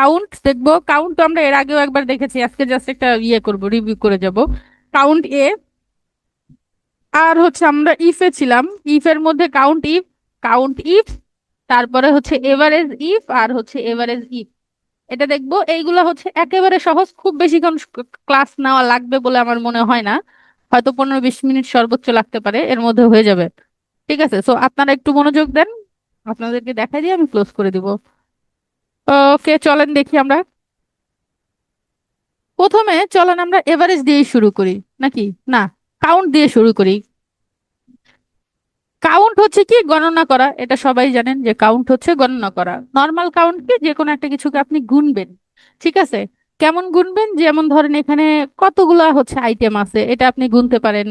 Count দেখবো। Count তো আমরা এর আগেও একবার দেখেছি, আজকে জাস্ট একটা ইয়ে করব, রিভিউ করে যাব। কাউন্ট এ, আর হচ্ছে আমরা ইফে ছিলাম। ইফের মধ্যে কাউন্ট ইফ, কাউন্ট ইফ, তারপরে হচ্ছে এভারেজ ইফ, আর হচ্ছে এভারেজ ইফ। এটা দেখবো। এইগুলা হচ্ছে একেবারে সহজ, খুব বেশিক্ষণ ক্লাস নেওয়া লাগবে বলে আমার মনে হয় না। হয়তো 15-20 মিনিট সর্বোচ্চ লাগতে পারে, এর মধ্যে হয়ে যাবে। ঠিক আছে, সো আপনারা একটু মনোযোগ দেন। আপনাদেরকে দেখাই দিয়ে আমি ক্লোজ করে দিব। ওকে, চলেন দেখি আমরা। প্রথমে চলেন আমরা এভারেজ দিয়ে শুরু করি, নাকি না কাউন্ট দিয়ে শুরু করি। কাউন্ট হচ্ছে কি গণনা করা, এটা সবাই জানেন যে কাউন্ট হচ্ছে গণনা করা। নর্মাল কাউন্ট কি, যে কোনো একটা কিছুকে আপনি গুনবেন। ঠিক আছে, কেমন গুনবেন, যেমন ধরেন এখানে কতগুলা হচ্ছে আইটেম আছে এটা আপনি গুনতে পারেন।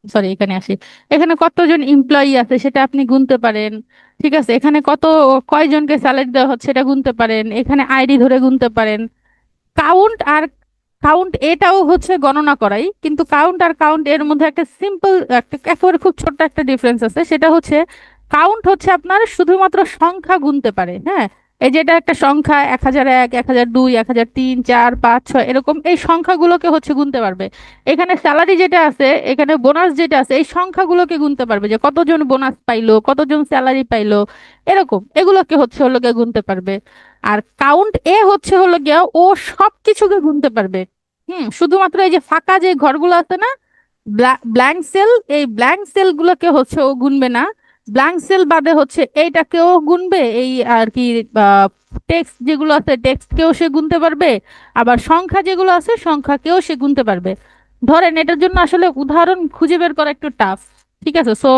সরি, এখানে আসি। এখানে কতজন এমপ্লয়ি আছে সেটা আপনি গুনতে পারেন। ঠিক আছে, এখানে কয়জনকে স্যালারি দেওয়া হচ্ছে এটা গুনতে পারেন, এখানে আইডি ধরে গুনতে পারেন। কাউন্ট আর কাউন্ট এটাও হচ্ছে গণনা করাই, কিন্তু কাউন্ট আর কাউন্ট এর মধ্যে একটা সিম্পল, একটা একেবারে খুব ছোট্ট একটা ডিফারেন্স আছে। সেটা হচ্ছে কাউন্ট হচ্ছে আপনার শুধুমাত্র সংখ্যা গুনতে পারে। হ্যাঁ, এই যেটা একটা সংখ্যা 1001, 1002, 1003, 4, 5, 6, এরকম এই সংখ্যাগুলোকে হচ্ছে গুনতে পারবে। এখানে স্যালারি যেটা আছে, এখানে বোনাস যেটা আছে, এই সংখ্যাগুলোকে গুনতে পারবে, যে কতজন বোনাস পাইলো, কতজন স্যালারি পাইলো, এরকম এগুলোকে হচ্ছে হলো গিয়ে গুনতে পারবে। আর কাউন্ট এ হচ্ছে হলো গিয়া ও সবকিছুকে গুনতে পারবে। শুধুমাত্র এই যে ফাঁকা যে ঘরগুলো আছে না, ব্ল্যাঙ্ক সেল, এই ব্ল্যাঙ্ক সেল গুলোকে হচ্ছে ও গুনবে না। ব্ল্যাঙ্ক সেল বাদে হচ্ছে এইটাকেও গুনবে, এই আর কি টেক্সট যেগুলো আছে টেক্সটকেও সে গুনতে পারবে। আবার সংখ্যা যেগুলো আছে সংখ্যাকেও সে গুনতে পারবে। ধরেন এটার জন্য আসলে উদাহরণ খুঁজে বের করা একটু টাফ। ঠিক আছে, সো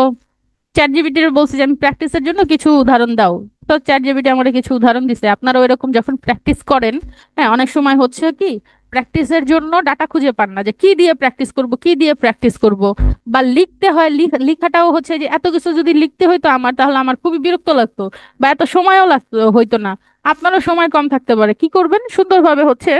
চ্যাট জিপিটির বলছি যে আমি প্র্যাকটিসের জন্য কিছু উদাহরণ দাও। তো চ্যাট জিপিটি আমাকে কিছু উদাহরণ দিছে। আপনারাও এরকম যখন প্র্যাকটিস করেন, হ্যাঁ, অনেক সময় হচ্ছে কি প্র্যাকটিসের জন্য ডাটা খুঁজে পান না, যে কি দিয়ে প্র্যাকটিস করব, কি দিয়ে প্র্যাকটিস করব। বা লিখতে হয়, লিখাটাও হচ্ছে যে এত কিছু যদি লিখতে হইতো আমার, তাহলে আমার খুবই বিরক্ত লাগতো, বা এত সময়ও লাগতো হইতো না। আপনারও সময় কম থাকতে পারে, কি করবেন সুন্দরভাবে হচ্ছে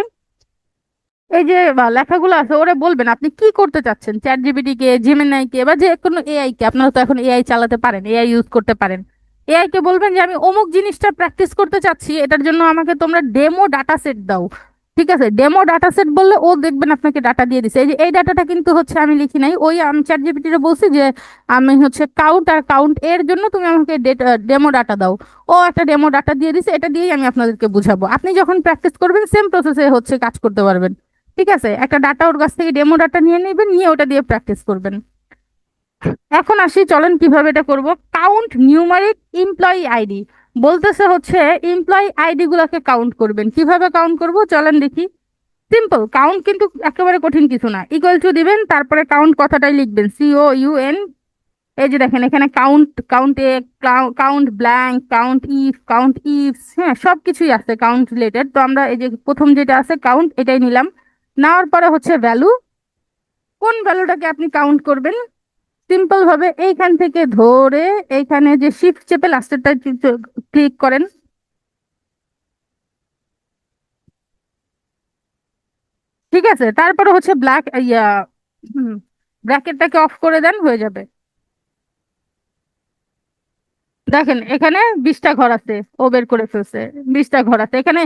এই যে লেখাগুলো আছে ওরে বলবেন আপনি কি করতে চাচ্ছেন, চ্যাট জিপিটি কে, জেমিনাই কে, বা যে কোনো এআই কে। আপনারা তো এখন এআই চালাতে পারেন, এআই ইউজ করতে পারেন। এআই কে বলবেন যে আমি অমুক জিনিসটা প্র্যাকটিস করতে চাচ্ছি, এটার জন্য আমাকে তোমরা ডেমো ডাটা সেট দাও। ঠিক আছে, ডেমো ডাটা সেট বললে ও দেখবেন আপনাকে ডাটা দিয়ে দিছে। এই যে এই ডাটাটা কিন্তু হচ্ছে আমি লিখি নাই, ওই আমি চ্যাট জিপিটি রে বলছি যে আমি হচ্ছে কাউন্ট আর কাউন্ট এর জন্য তুমি আমাকে ডেমো ডাটা দাও। ও একটা ডেমো ডাটা দিয়ে দিছে, এটা দিয়েই আমি আপনাদেরকে বুঝাবো। আপনি যখন প্র্যাকটিস করবেন সেম প্রসেসে হচ্ছে কাজ করতে পারবেন। ঠিক আছে, একটা ডাটা ওর কাছ থেকে ডেমো ডাটা নিয়ে নেবেন, নিয়ে ওটা দিয়ে প্র্যাকটিস করবেন। এখন আসি, চলেন কিভাবে এটা করব। কাউন্ট নিউমারিক এমপ্লয়ি আইডি বলতেছে হচ্ছে এমপ্লয়ি আইডি গুলাকে কাউন্ট করবেন। কিভাবে কাউন্ট করব চলেন দেখি। সিম্পল কাউন্ট, কিন্তু একেবারে কঠিন কিছু না। ইকুয়াল টু দিবেন, তারপরে কাউন্ট কথাটাই লিখবেন, COUN। এই যে দেখেন এখানে count, count A, count blank, count if, count ifs, হ্যাঁ সবকিছুই আছে কাউন্ট রিলেটেড। তো আমরা এই যে প্রথম যেটা আছে কাউন্ট, এটাই নিলাম। নেওয়ার পরে হচ্ছে ভ্যালু, কোন ভ্যালুটাকে আপনি কাউন্ট করবেন। সিম্পল ভাবে এইখান থেকে ধরে এইখানে যে শিফট চেপে লাস্টেরটা ক্লিক করেন। ঠিক আছে, তারপরে হচ্ছে ব্ল্যাক ইয়া ব্র্যাকেটটাকে অফ করে দেন, হয়ে যাবে। দেখেন এখানে 20টা ঘর আছে, ও বের করে ফেলছে। 20টা ঘর আছে এখানে।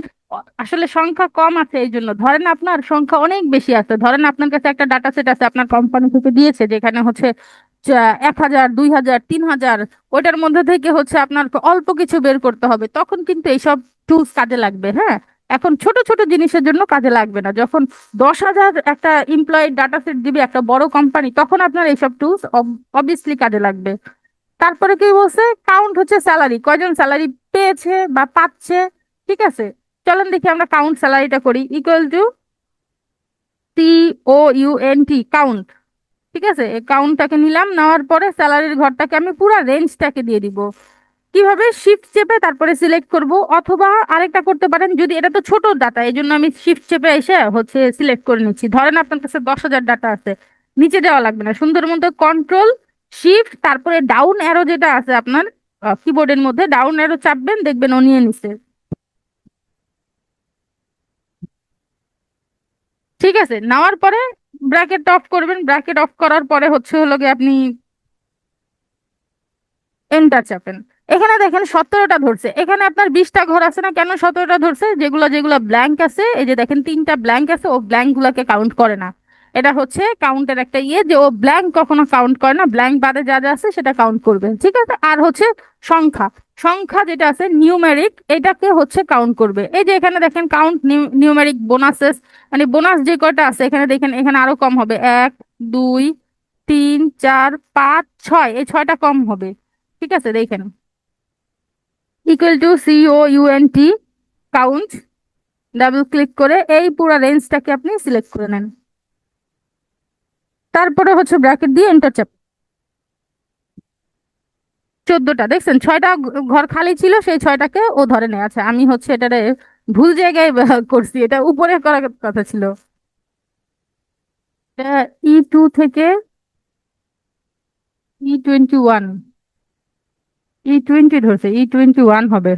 আসলে সংখ্যা কম আছে, এই জন্য। ধরেন আপনার সংখ্যা অনেক বেশি আছে, ধরেন আপনার কাছে একটা ডাটা সেট আছে, আপনার কোম্পানি থেকে দিয়েছে, যেখানে হচ্ছে 1000, 2000, 3000, ওইটার মধ্যে থেকে হচ্ছে আপনার অল্প কিছু বের করতে হবে, তখন কিন্তু এইসব টুলস কাজে লাগবে। হ্যাঁ, এখন ছোট ছোট জিনিসের জন্য কাজে লাগবে না। যখন 10,000 একটা এমপ্লয়ি ডাটা সেট দিবে একটা বড় কোম্পানি, তখন আপনার এইসব টুলস অবভিয়াসলি কাজে লাগবে। তারপরে কি বলছে, কাউন্ট হচ্ছে স্যালারি, কয়জন স্যালারি পেয়েছে বা পাচ্ছে। ঠিক আছে, চলেন দেখি আমরা কাউন্ট স্যালারিটা করি। Equal to COUNT, count. ঠিক আছে, এই কাউন্টটাকে নিলাম, নেওয়ার পরে স্যালারির ঘরটাকে আমি পুরো রেঞ্জটাকে দিয়ে দিব। কিভাবে, শিফট চেপে তারপরে সিলেক্ট করব, অথবা আরেকটা করতে পারেন, যদি এটা তো ছোট ডাটা এই জন্য আমি শিফট চেপে এসে হচ্ছে সিলেক্ট করে নিচ্ছি। ধরেন আপনার কাছে 10,000 ডাটা আছে, নিচে যাওয়া লাগবে না, সুন্দর মতো কন্ট্রোল শিফট তারপরে ডাউন অ্যারো যেটা আছে আপনার কিবোর্ডের মধ্যে, ডাউন অ্যারো চাপবেন, দেখবেন ও নিয়ে নিছে। ঠিক আছে, নেওয়ার পরে ব্র্যাকেট অফ করবেন। ব্র্যাকেট অফ করার পরে হচ্ছে হলো গিয়ে আপনি এন্টার চাপেন। এখানে দেখেন 17টা ধরছে, এখানে আপনার 20টা ঘর আছে না, কেন 17টা ধরছে? যেগুলো যেগুলো ব্ল্যাঙ্ক আছে, এই যে দেখেন 3টা ব্ল্যাঙ্ক আছে, ও ব্ল্যাঙ্ক গুলাকে কাউন্ট করে না। এটা হচ্ছে কাউন্টের একটা ইয়ে, যে ও ব্ল্যাঙ্ক কখনো কাউন্ট করে না, ব্ল্যাঙ্ক বাদে যা যা আছে সেটা কাউন্ট করবে, ঠিক আছে। আর হচ্ছে সংখ্যা, সংখ্যা যেটা আছে নিউমেরিক, এটাকে হচ্ছে কাউন্ট করবে। এই যে এখানে দেখেন কাউন্ট নিউমেরিক বোনাসেস, মানে বোনাস যে কয়টা আছে এখানে দেখেন, এখানে আরো কম হবে, 1 2 3 4 5 6, এই 6টা কম হবে, ঠিক আছে। দেখেন COUNT কাউন্ট, ডাবল ক্লিক করে এই পুরো রেঞ্জটাকে আপনি সিলেক্ট করে নেন। তারপরে হচ্ছে ব্র্যাকেট দিয়ে এন্টার চাপ। 14টা দেখছেন, 6টা ঘর খালি ছিল, সেই 6টাকে ও ধরে নেয়। আচ্ছা আমি হচ্ছে এটারে ভুল জায়গায় করছি, এটা উপরে করার কথা ছিল। E2 থেকে E21, E20 ধরছে, E21 হবে।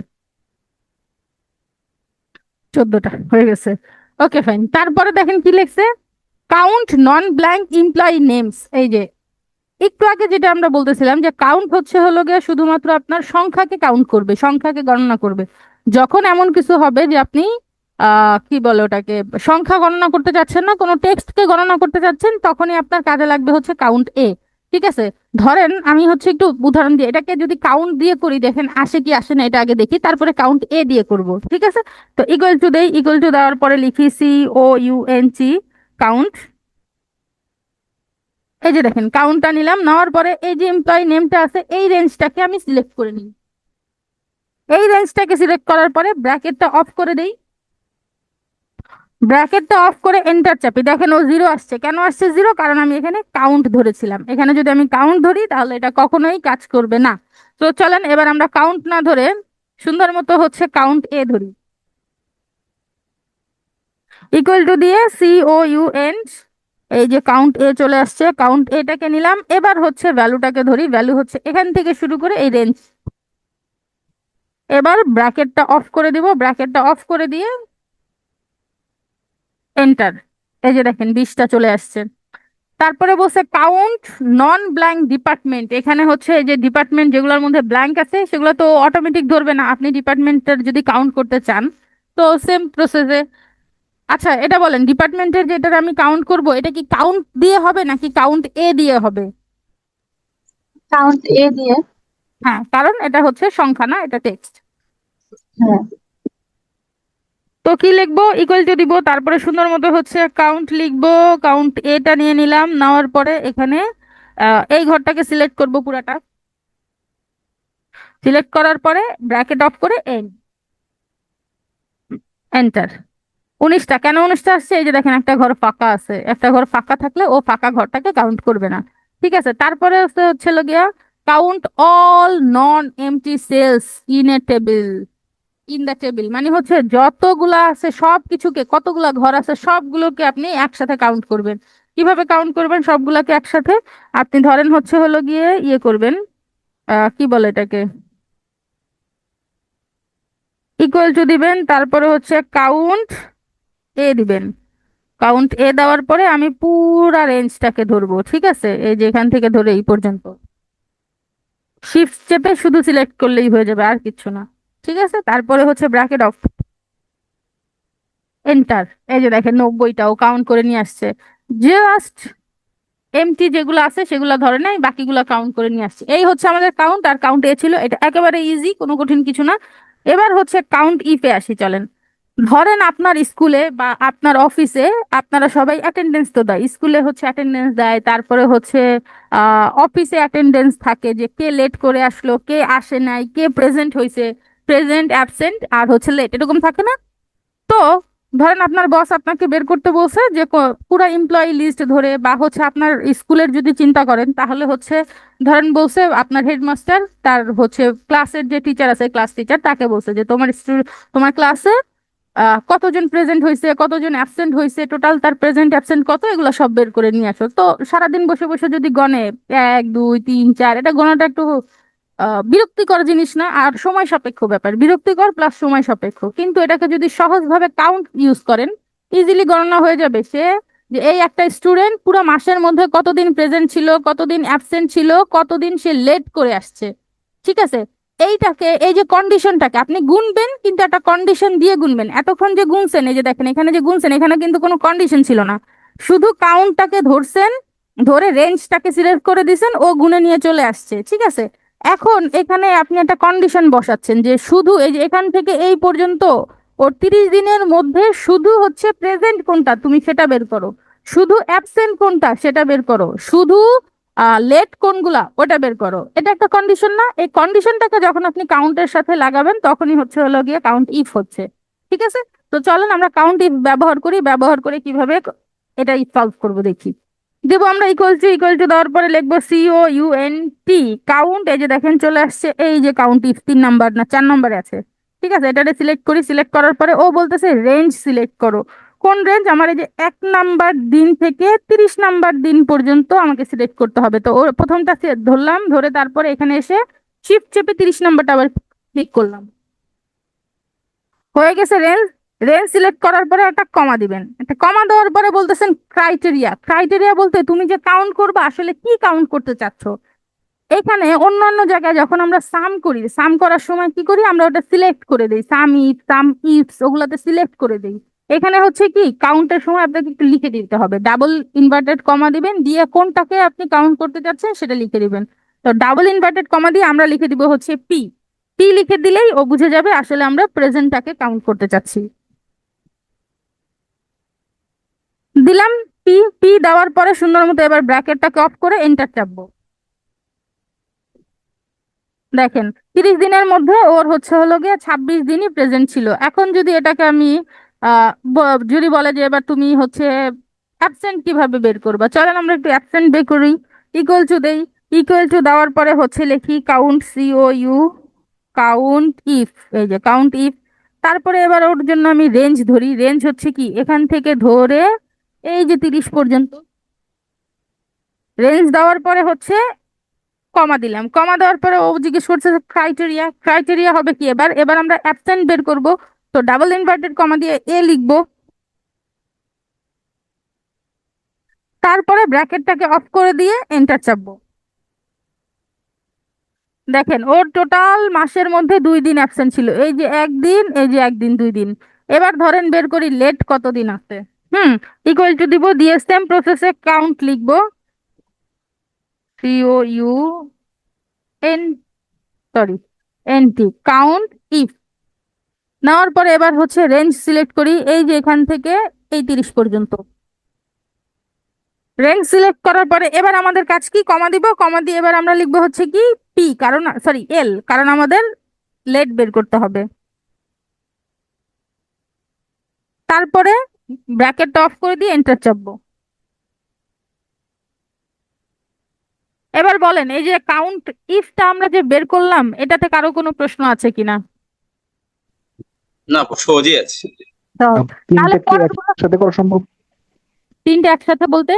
14টা হয়ে গেছে। ওকে ফাইন, তারপরে দেখেন কি লিখছে, কাউন্ট নন ব্ল্যাঙ্ক ইমপ্লয়ি নেমস। এই যে একটু আগে যেটা আমরা বলতেছিলাম যে কাউন্ট হচ্ছে হলো গিয়ে শুধুমাত্র আপনার সংখ্যাকে কাউন্ট করবে, সংখ্যাকে গণনা করবে। যখন এমন কিছু হবে যে আপনি কি বলে ওটাকে, সংখ্যা গণনা করতে চাচ্ছেন না, কোনো টেক্সটকে গণনা করতে চাচ্ছেন, তখনই আপনার কাজে লাগবে হচ্ছে কাউন্ট এ, ঠিক আছে। ধরেন আমি হচ্ছে একটু উদাহরণ দিয়ে, এটাকে যদি কাউন্ট দিয়ে করি, দেখেন আসে কি আসে না এটা আগে দেখি, তারপরে কাউন্ট এ দিয়ে করব, ঠিক আছে। তো ইকুয়াল টু দেই, ইকুয়াল টু দেওয়ার পরে লিখি COUNT কাউন্ট। এই যে দেখেন কাউন্টটা নিলাম, নেওয়ার পরে এই যে এমপ্লয়ি নেমটা আছে, এই রেঞ্জটাকে আমি সিলেক্ট করে নিই। এই রেঞ্জটাকে সিলেক্ট করার পরে ব্র্যাকেটটা অফ করে দেই। ব্র্যাকেটটা অফ করে এন্টার চাপি, দেখেন ও জিরো আসছে। কেন আসছে জিরো? কারণ আমি এখানে কাউন্ট ধরেছিলাম। এখানে যদি আমি কাউন্ট ধরি তাহলে এটা কখনোই কাজ করবে না। তো চলেন এবার আমরা কাউন্ট না ধরে সুন্দর মতো হচ্ছে কাউন্ট এ ধরি। ইকুয়াল টু দিয়ে COUNT, এই যে কাউন্ট এ চলে আসছে, কাউন্ট এটাকে নিলাম। এবার হচ্ছে ভ্যালুটাকে ধরি, ভ্যালু হচ্ছে এখান থেকে শুরু করে এই রেঞ্জ। এবার ব্র্যাকেটটা অফ করে দিব, ব্র্যাকেটটা অফ করে দিয়ে এন্টার। এই যে দেখেন 20টা চলে আসছে। তারপরে বলছে কাউন্ট নন ব্ল্যাঙ্ক ডিপার্টমেন্ট। এখানে হচ্ছে এই যে ডিপার্টমেন্ট যেগুলোর মধ্যে ব্ল্যাঙ্ক আছে সেগুলো তো অটোমেটিক ধরবে না, আপনি ডিপার্টমেন্টের যদি কাউন্ট করতে চান তো সেম প্রসেসে। আচ্ছা এটা বলেন, ডিপার্টমেন্টের যেটা আমি কাউন্ট করব, এটা কি কাউন্ট দিয়ে হবে নাকি কাউন্ট এ দিয়ে হবে? কাউন্ট এ দিয়ে। হ্যাঁ, কারণ এটা হচ্ছে সংখ্যা না, এটা টেক্সট। হ্যাঁ। তো কি লিখবো, ইকুয়াল টু দিব, তারপরে সুন্দর মতো হচ্ছে কাউন্ট লিখবো। কাউন্ট এটা নিয়ে নিলাম, নেওয়ার পরে এখানে এই ঘরটাকে সিলেক্ট করব পুরাটা। সিলেক্ট করার পরে ব্র্যাকেট অফ করে এন্টার। 19টা, কেন 19টা আসছে? এই যে দেখেন একটা ঘর ফাঁকা আছে, একটা ঘর ফাঁকা থাকলে ও ফাঁকা ঘরটাকে কাউন্ট করবে না, ঠিক আছে। তারপরে হচ্ছে গিয়া count all non empty cells in a table, in the table মানে হচ্ছে যতগুলা আছে সব কিছুকে, কতগুলা ঘর আছে সবগুলোকে আপনি একসাথে কাউন্ট করবেন। কিভাবে কাউন্ট করবেন সবগুলাকে একসাথে? আপনি ধরেন হচ্ছে হলো গিয়ে ইয়ে করবেন, কি বলে এটাকে, ইকুয়াল টু দিবেন, তারপরে হচ্ছে কাউন্ট এ দিবেন। কাউন্ট এ দেওয়ার পরে আমি পুরা রেঞ্জটাকে ধরবো, ঠিক আছে, এই যে এখান থেকে ধরে এই পর্যন্ত। শিফট চেপে শুধু সিলেক্ট করলেই হয়ে যাবে, আর কিছু না, ঠিক আছে। তারপরে হচ্ছে ব্র্যাকেট অফ, এন্টার। এই যে দেখেন 90টাও কাউন্ট করে নিয়ে আসছে। জাস্ট এমটি যেগুলো আছে সেগুলো ধরে নাই, বাকিগুলো কাউন্ট করে নিয়ে আসছে। এই হচ্ছে আমাদের কাউন্ট, আর কাউন্ট এ ছিল, এটা একেবারে ইজি, কোনো কঠিন কিছু না। এবার হচ্ছে কাউন্ট ইফে আসি, চলেন। ধরেন আপনার স্কুলে বা আপনার অফিসে আপনারা সবাই অ্যাটেন্ডেন্স তো দেয়, স্কুলে হচ্ছে অ্যাটেন্ডেন্স দেয়, তারপরে হচ্ছে অফিসে অ্যাটেন্ডেন্স থাকে, যে কে লেট করে আসলো, কে আসে নাই, কে প্রেজেন্ট হয়েছে, প্রেজেন্ট অ্যাবসেন্ট আর হচ্ছে লেট, এরকম থাকে না? তো ধরেন আপনার বস আপনাকে বের করতে বলছে যে পুরো এমপ্লয়ি লিস্ট ধরে, বা হচ্ছে আপনার স্কুলের যদি চিন্তা করেন তাহলে হচ্ছে ধরেন বলছে আপনার হেডমাস্টার তার হচ্ছে ক্লাসের যে টিচার আছে, ক্লাস টিচার, তাকে বলছে যে তোমার ক্লাসে কতজন প্রেজেন্ট হয়েছে, কতজন অ্যাবসেন্ট হয়েছে, টোটাল তার প্রেজেন্ট অ্যাবসেন্ট কত, এগুলো সব বের করে নিয়ে আসো। তো সারাদিন বসে বসে যদি গণে 1 2 3 4, এটা গণাটা একটু বিরক্তিকর জিনিস না, আর সময় সাপেক্ষ ব্যাপার, বিরক্তিকর প্লাস সময় সাপেক্ষ। কিন্তু এটাকে যদি সহজভাবে কাউন্ট ইউজ করেন, ইজিলি গণনা হয়ে যাবে সে, যে এই একটা স্টুডেন্ট পুরো মাসের মধ্যে কতদিন প্রেজেন্ট ছিল, কতদিন অ্যাবসেন্ট ছিল, কতদিন সে লেট করে আসছে। ঠিক আছে? এইটাকে, এই যে কন্ডিশনটাকে আপনি গুনবেন, কিন্তু একটা কন্ডিশন দিয়ে গুনবেন। এতক্ষণ যে গুনছেন, এই যে দেখেন এখানে যে গুনছেন, এখানে কিন্তু কোনো কন্ডিশন ছিল না, শুধু কাউন্টটাকে ধরছেন, ধরে রেঞ্জটাকে সিলেক্ট করে দিছেন, ও গুনে নিয়ে চলে আসছে। ঠিক আছে, এখন এখানে আপনি একটা কন্ডিশন বসাচ্ছেন যে শুধু এই যে এখান থেকে এই পর্যন্ত ওর 30 দিনের মধ্যে শুধু হচ্ছে প্রেজেন্ট কোনটা তুমি সেটা বের করো, শুধু অ্যাবসেন্ট কোনটা সেটা বের করো, শুধু লেট কোনগুলা ওটা বের করো। এটা একটা কন্ডিশন না? এই কন্ডিশনটাকে যখন আপনি কাউন্টের সাথে লাগাবেন তখনই হচ্ছে হলো গিয়ে কাউন্ট ইফ হচ্ছে। ঠিক আছে, তো চলেন আমরা কাউন্ট ইফ ব্যবহার করি, ব্যবহার করে কিভাবে এটা সলভ করবো দেখি। দেবো আমরা ইকুয়াল টু দেওয়ার পরে লিখবো COUNT কাউন্ট। এই যে দেখেন চলে আসছে, এই যে কাউন্ট ইফ 3 নাম্বার না 4 নম্বরে আছে। ঠিক আছে, এটাতে সিলেক্ট করি, সিলেক্ট করার পরে ও বলতেছে রেঞ্জ সিলেক্ট করো। কোন রেঞ্জ? আমার এই যে 1 নাম্বার দিন থেকে 30 নাম্বার দিন পর্যন্ত আমাকে সিলেক্ট করতে হবে। তো ওর প্রথমটা ধরলাম, ধরে তারপরে এখানে এসে শিফট চেপে 30 নাম্বারটা আবার ক্লিক করলাম। হয়ে গেছে রেঞ্জ। রেঞ্জ সিলেক্ট করার পরে একটা কমা দিবেন, একটা কমা দেওয়ার পরে বলতেছেন ক্রাইটেরিয়া। ক্রাইটেরিয়া বলতে তুমি যে কাউন্ট করবে আসলে কি কাউন্ট করতে চাচ্ছ। এখানে অন্যান্য জায়গায় যখন আমরা সাম করি, সাম করার সময় কি করি, আমরা ওটা সিলেক্ট করে দিই, সাম ইফস ওগুলাতে সিলেক্ট করে দিই। এখানে হচ্ছে কি কাউন্টের সময় আপনাকে একটু লিখে দিতে হবে, ডাবল ইনভার্টেড কমা দিবেন, দিয়ে কোনটাকে আপনি কাউন্ট করতে চাচ্ছেন সেটা লিখে দিবেন। তো ডাবল ইনভার্টেড কমা দিয়ে আমরা লিখে দিব হচ্ছে পি। পি লিখে দিলেই ও বুঝে যাবে আসলে আমরা প্রেজেন্টটাকে কাউন্ট করতে চাচ্ছি। দিলাম পি। পি দেওয়ার পরে সুন্দর মতো এবার ব্র্যাকেটটাকে অফ করে এন্টার চাপবো। দেখেন 30 দিনের মধ্যে ওর হচ্ছে হলো গিয়ে 26 দিনই প্রেজেন্ট ছিল। এখন যদি এটাকে আমি যদি বলে যে এবার তুমি হচ্ছে অ্যাবসেন্ট কিভাবে বের করবা, চলেন আমরা একটু অ্যাবসেন্ট বের করি। ইকুয়াল টু দেই, ইকুয়াল টু দেওয়ার পরে হচ্ছে লিখি কাউন্ট COU কাউন্ট ইফ। এই যে কাউন্ট ইফ, তারপরে এবার ওর জন্য আমি রেঞ্জ ধরি। রেঞ্জ হচ্ছে কি এখান থেকে ধরে এই যে 30 পর্যন্ত। রেঞ্জ দেওয়ার পরে হচ্ছে কমা দিলাম, কমা দেওয়ার পরে ও জিজ্ঞেস করছে ক্রাইটেরিয়া। ক্রাইটেরিয়া হবে কি, এবার এবার আমরা অ্যাবসেন্ট বের করব। তো ডাবল ইনভার্টেড কমা দিয়ে লিখবো, তারপরে ব্র্যাকেটটাকে অফ করে দিয়ে এন্টার চাপবো। দেখেন ওর টোটাল মাসের মধ্যে 2 দিন অ্যাবসেন্ট ছিল, এই যে একদিন, এই যে একদিন, 2 দিন। এবার ধরেন বের করি লেট কতদিন আছে। হুম, ইকুয়াল টু দিব, দিয়ে সেম প্রসেসে কাউন্ট লিখবো, COUN sorry NT count if. নেওয়ার পরে এবার হচ্ছে রেঞ্জ সিলেক্ট করি, এই যে এখান থেকে এই 30 পর্যন্ত। রেঞ্জ সিলেক্ট করার পরে এবার আমাদের কাজ কি, কমা দিব, কমা দিয়ে এবার আমরা লিখবো হচ্ছে কি পি, কারণ সরি এল, কারণ আমাদের লেট বের করতে হবে। তারপরে ব্র্যাকেটটা অফ করে দিয়ে এন্টার চাপবো। এবার বলেন এই যে কাউন্ট ইফটা আমরা যে বের করলাম, এটাতে কারো কোনো প্রশ্ন আছে কিনা? না, সহজেই আছে। তো তাহলে তিনটা কি পরেরগুলো, একসাথে করা সম্ভব? তিনটে একসাথে বলতে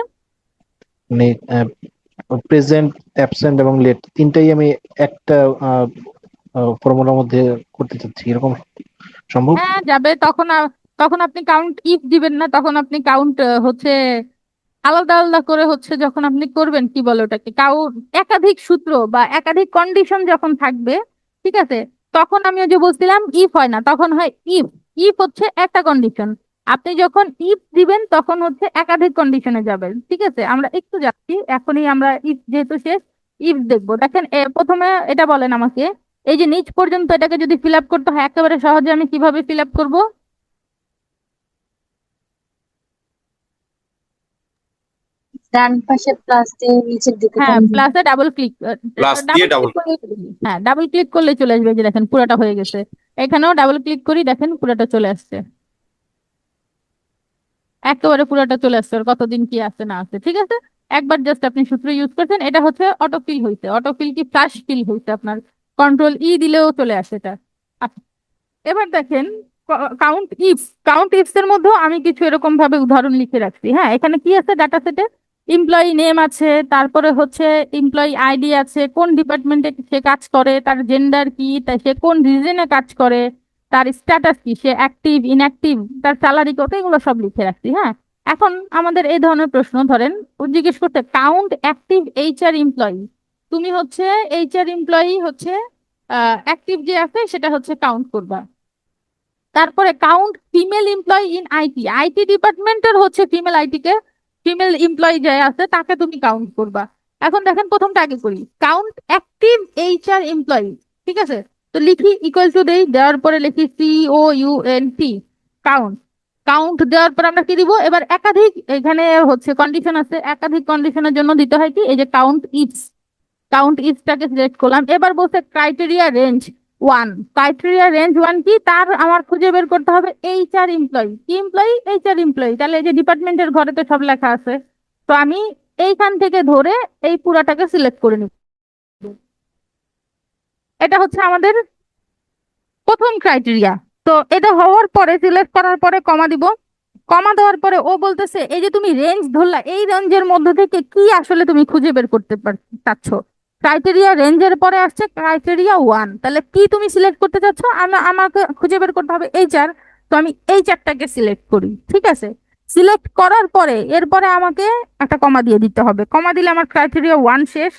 মানে প্রেজেন্ট, অ্যাবসেন্ট এবং লেট তিনটাই আমি একটা ফর্মুলার মধ্যে করতে চাচ্ছি, এরকম সম্ভব? হ্যাঁ যাবে। তখন তখন আপনি কাউন্ট ইফ দিবেন না, তখন আপনি কাউন্ট হচ্ছে আলাদা আলাদা করে হচ্ছে যখন আপনি করবেন কি বলে ওটাকে একাধিক সূত্র বা একাধিক কন্ডিশন যখন থাকবে, ঠিক আছে, তখন আমি ওই যে বলছিলাম ইফ হয় না, তখন হয় ইফ। ইফ হচ্ছে একটা কন্ডিশন, আপনি যখন ইফ দিবেন তখন হচ্ছে একাধিক কন্ডিশনে যাবেন। ঠিক আছে, আমরা একটু যাচ্ছি, এখনই আমরা ইফ যেহেতু শেষ, ইফ দেখবো। দেখেন প্রথমে এটা বলেন আমাকে, এই যে নিচ পর্যন্ত এটাকে যদি ফিল আপ করতে হয় একেবারে সহজে আমি কিভাবে ফিল আপ করবো? ডান পাশে প্লাস দিয়ে নিচের দিকে হ্যাঁ, টান দিন। প্লাসে ডাবল ক্লিক, প্লাস দিয়ে ডাবল। হ্যাঁ ডাবল ক্লিক করলে চলে আসবে। এই যে দেখেন পুরাটা হয়ে গেছে। এখানেও ডাবল ক্লিক করি, দেখেন পুরাটা চলে আসছে, একেবারে পুরাটা চলে আসছে। আর কতদিন কি আছে না আছে, ঠিক আছে। একবার জাস্ট আপনি সূত্র ইউজ করছেন, এটা হচ্ছে অটো ফিল হয়েছে। অটো ফিল কি ফ্লাশ ফিল হয়েছে আপনার, কন্ট্রোল দিলেও চলে আসে এটা। আচ্ছা, এবার দেখেন কাউন্ট ইফস এর মধ্যেও আমি কিছু এরকম ভাবে উদাহরণ লিখে রাখছি। হ্যাঁ, এখানে কি আছে ডাটা সেটে, এমপ্লয়ি নেম আছে, তারপরে হচ্ছে এমপ্লয়ি আইডি আছে, কোন ডিপার্টমেন্টে সে কাজ করে, তার জেন্ডার কি, তাই সে কোন রিজনে কাজ করে, তার স্ট্যাটাস কি, সে অ্যাক্টিভ ইনঅ্যাক্টিভ, তার স্যালারি কত, এগুলো সব লিখে রাখছি। হ্যাঁ, এখন আমাদের এই ধরনের প্রশ্ন ধরেন ও জিজ্ঞেস করতে কাউন্ট অ্যাক্টিভ HR এমপ্লয়ি, তুমি হচ্ছে এইচআর এমপ্লয়ি হচ্ছে অ্যাক্টিভ যে আছে সেটা হচ্ছে কাউন্ট করবা। তারপরে count female employee in IT, IT ডিপার্টমেন্টের হচ্ছে female IT K, female employee যে আছে তাকে তুমি কাউন্ট করবা। এখন দেখেন প্রথমটা আগে করি, কাউন্ট অ্যাক্টিভ এইচআর এমপ্লয়ি। ঠিক আছে, তো লিখি ইকুয়াল টু দেই, দেওয়ার পরে লিখি COUNT কাউন্ট। কাউন্ট দেওয়ার পর আমরা কি দিব, এবার একাধিক এখানে হচ্ছে কন্ডিশন আছে, একাধিক কন্ডিশনের জন্য দিতে হয় কি, এই যে কাউন্ট ইটস, কাউন্ট ইচটাকে সিলেক্ট করলাম। এবার বলছে criteria range one, criteria range one কি, তার আমার খুঁজে বের করতে হবে এইচআর এমপ্লয়ি, কি এমপ্লয়ি, এইচআর এমপ্লয়ি। তাহলে এই যে ডিপার্টমেন্টের ঘরে তো সব লেখা আছে, তো আমি এইখান থেকে ধরে এই পুরাটাকে সিলেক্ট করে নিব। এটা হচ্ছে আমাদের প্রথম ক্রাইটেরিয়া। তো এটা হওয়ার পরে সিলেক্ট করার পরে কমা দিব, কমা দেওয়ার পরে ও বলতেছে এই যে তুমি রেঞ্জ ধরলা, এই রেঞ্জের মধ্যে থেকে কি আসলে তুমি খুঁজে বের করতে চাচ্ছ। ক্রাইটেরিয়া রেঞ্জের পরে আসছে ক্রাইটেরিয়া ওয়ান, তাহলে কি তুমি সিলেক্ট করতে চাচ্ছ, আমাকে খুঁজে বের করতে হবে এইচআর। তো আমি এই চারটাকে সিলেক্ট করি, ঠিক আছে। সিলেক্ট করার পরে এরপরে আমাকে একটা কমা দিয়ে দিতে হবে, কমা দিলে আমার ক্রাইটেরিয়া ওয়ান শেষ।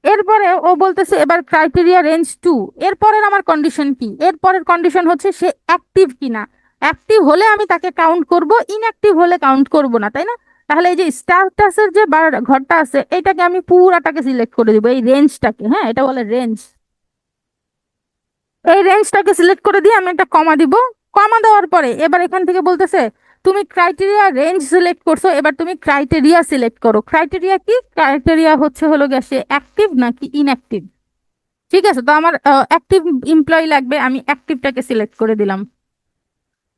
এরপরে ও বলতেছে এবার ক্রাইটেরিয়া রেঞ্জ টু, এরপরের আমার কন্ডিশন কি, এরপরের কন্ডিশন হচ্ছে সে অ্যাক্টিভ কিনা, অ্যাক্টিভ হলে আমি তাকে কাউন্ট করব, ইনঅ্যাক্টিভ হলে কাউন্ট করব না, তাই না। তাহলে এই যে স্ট্যাটাসের যে ঘরটা আছে এটাকে আমি পুরাটাকে সিলেক্ট করে দিব, এই রেঞ্জটাকে, হ্যাঁ এটা বলে রেঞ্জ। এই রেঞ্জটাকে সিলেক্ট করে দিয়ে আমি একটা কমা দিব, কমা দেওয়ার পরে এবার এখান থেকে বলতেছে তুমি ক্রাইটেরিয়া রেঞ্জ সিলেক্ট করছো, এবার তুমি ক্রাইটেরিয়া সিলেক্ট করো। ক্রাইটেরিয়া কি, ক্রাইটেরিয়া হচ্ছে হলো গিয়ে সে অ্যাক্টিভ নাকি ইনঅ্যাক্টিভ। ঠিক আছে, তো আমার অ্যাক্টিভ এমপ্লয়ি লাগবে, আমি অ্যাক্টিভটাকে সিলেক্ট করে দিলাম।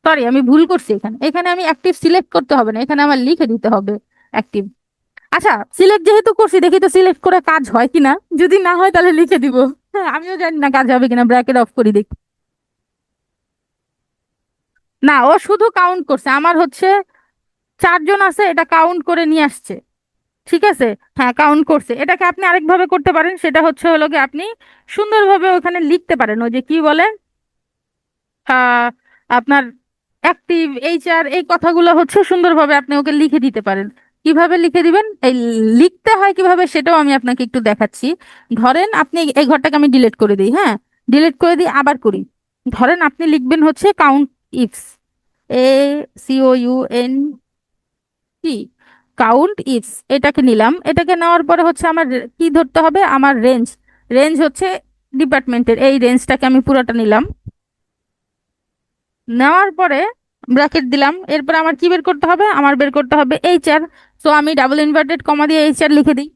সরি আমি ভুল করছি, এখানে এখানে আমি অ্যাক্টিভ সিলেক্ট করতে হবে না, এখানে আমার লিখে দিতে হবে অ্যাক্টিভ। আচ্ছা সিলেক্ট যেহেতু করছি দেখি তো সিলেক্ট করে কাজ হয় কিনা, যদি না হয় তাহলে লিখে দিব। হ্যাঁ আমিও জানি না কাজ হবে কিনা, ব্র্যাকেট অফ করি দেখি। না ও শুধু কাউন্ট করছে, আমার হচ্ছে চারজন আছে এটা কাউন্ট করে নিয়ে আসছে। ঠিক আছে, হ্যাঁ কাউন্ট করছে। এটাকে আপনি আরেকভাবে করতে পারেন, সেটা হচ্ছে হলো কি আপনি সুন্দরভাবে ওখানে লিখতে পারেন, ওই যে কি বলে আহ আপনার অ্যাক্টিভ এইচআর এই কথাগুলো হচ্ছে সুন্দরভাবে আপনি ওকে লিখে দিতে পারেন। কিভাবে লিখে দিবেন, এই লিখতে হয় কিভাবে সেটাও আমি আপনাকে একটু দেখাচ্ছি। ধরেন আপনি এই ঘরটাকে আমি ডিলিট করে দিই, হ্যাঁ ডিলিট করে দিই, আবার করি। ধরেন আপনি লিখবেন হচ্ছে count ifs, COUNT, count ifs, এটাকে নিলাম। এটাকে নেওয়ার পরে হচ্ছে আমার কি ধরতে হবে, আমার রেঞ্জ, রেঞ্জ হচ্ছে ডিপার্টমেন্টের, এই রেঞ্জটাকে আমি পুরোটা নিলাম। নেওয়ার পরে ব্র্যাকেট দিলাম, এরপর আমার কি বের করতে হবে, আমার বের করতে হবে এইচআর। তো আমি ডাবল ইনভার্টেড কমা দিয়ে এইচআর লিখে দিই।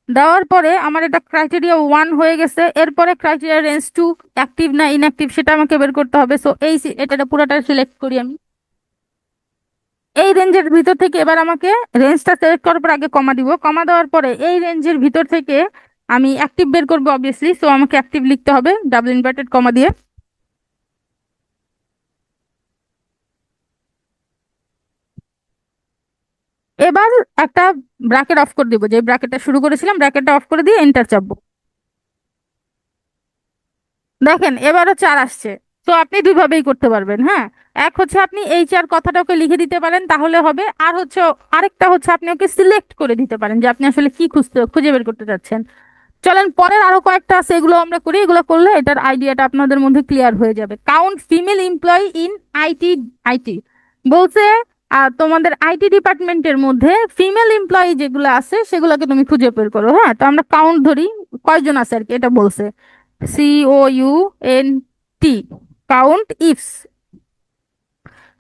দেওয়ার পরে আমার এটা ক্রাইটেরিয়া ওয়ান হয়ে গেছে। এরপরে ক্রাইটেরিয়া রেঞ্জ টু, অ্যাক্টিভ না ইনঅ্যাক্টিভ সেটা আমাকে বের করতে হবে। সো এটা পুরোটা সিলেক্ট করি আমি। এই রেঞ্জের ভিতর থেকে এবার আমাকে রেঞ্জটা সিলেক্ট করার পর আগে কমা দিব, কমা দেওয়ার পরে এই রেঞ্জের ভিতর থেকে আমি অ্যাক্টিভ বের করবো অবভিয়াসলি, সো আমাকে অ্যাক্টিভ লিখতে হবে ডাবল ইনভার্টেড কমা দিয়ে। এবার একটা ব্র্যাকেট অফ করে দিব, যে ব্র্যাকেটটা শুরু করেছিলাম ব্র্যাকেটটা অফ করে দিয়ে এন্টার চাপবো। দেখেন এবারও চার আসছে। তো আপনি দুইভাবেই করতে পারবেন, হ্যাঁ। এক হচ্ছে আপনি এই চার কথাটাকে লিখে দিতে পারেন তাহলে হবে, আর হচ্ছে আরেকটা হচ্ছে আপনি ওকে সিলেক্ট করে দিতে পারেন যে আপনি আসলে কি খুঁজে বের করতে চাচ্ছেন। চলেন পরের আরো কয়েকটা আছে এগুলো আমরা করি, এগুলো করলে এটার আইডিয়াটা আপনাদের মধ্যে ক্লিয়ার হয়ে যাবে। Count female employee in IT বলছে তোমাদের আইটি ডিপার্টমেন্টের মধ্যে ফিমেল এমপ্লয়ি যেগুলো আছে সেগুলোকে তুমি খুঁজে বের করো। হ্যাঁ, তো আমরা কাউন্ট ধরি কয়জন আছে আর কি, এটা বলছে COUNT, count ifs,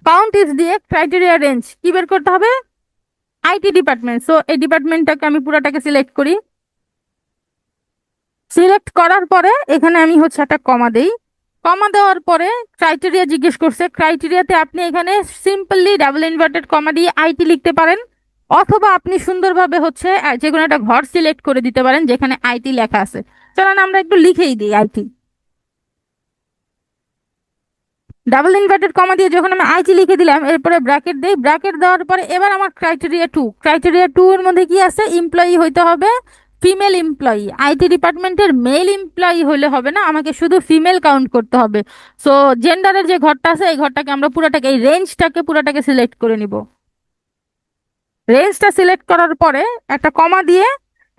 count ifs দিয়ে ক্রাইটেরিয়া রেঞ্জ কি বের করতে হবে, আইটি ডিপার্টমেন্ট। সো এই ডিপার্টমেন্টটাকে আমি পুরাটাকে সিলেক্ট করি। সিলেক্ট করার পরে এখানে আমি হচ্ছে একটা কমা দেই, কমা দেওয়ার পরে ক্রাইটেরিয়া জিজ্ঞেস করছে, ক্রাইটেরিয়াতে আপনি এখানে সিম্পলি ডাবল ইনভার্টেড কমা দিয়ে আইটি লিখতে পারেন, অথবা আপনি সুন্দরভাবে হচ্ছে যে কোনো একটা ঘর সিলেক্ট করে দিতে পারেন যেখানে আইটি লেখা আছে। চলেন আমরা একটু লিখেই দিই আইটি, ডাবল ইনভার্টেড কমা দিয়ে যখন আমি আইটি লিখে দিলাম এরপরে ব্র্যাকেট দিই, ব্র্যাকেট দেওয়ার পরে এবার আমার ক্রাইটেরিয়া টু, ক্রাইটেরিয়া টু এর মধ্যে কি আছে, এমপ্লয়ি হইতে হবে ফিমেল এমপ্লয়ি। আইটি ডিপার্টমেন্টের মেল এমপ্লয়ি হলে হবে না, আমাকে শুধু ফিমেল কাউন্ট করতে হবে। সো জেন্ডারের যে ঘরটা আছে এই ঘরটাকে আমরা পুরোটাকে, এই রেঞ্জটাকে পুরোটাকে সিলেক্ট করে নিব। রেঞ্জটা সিলেক্ট করার পরে একটা কমা দিয়ে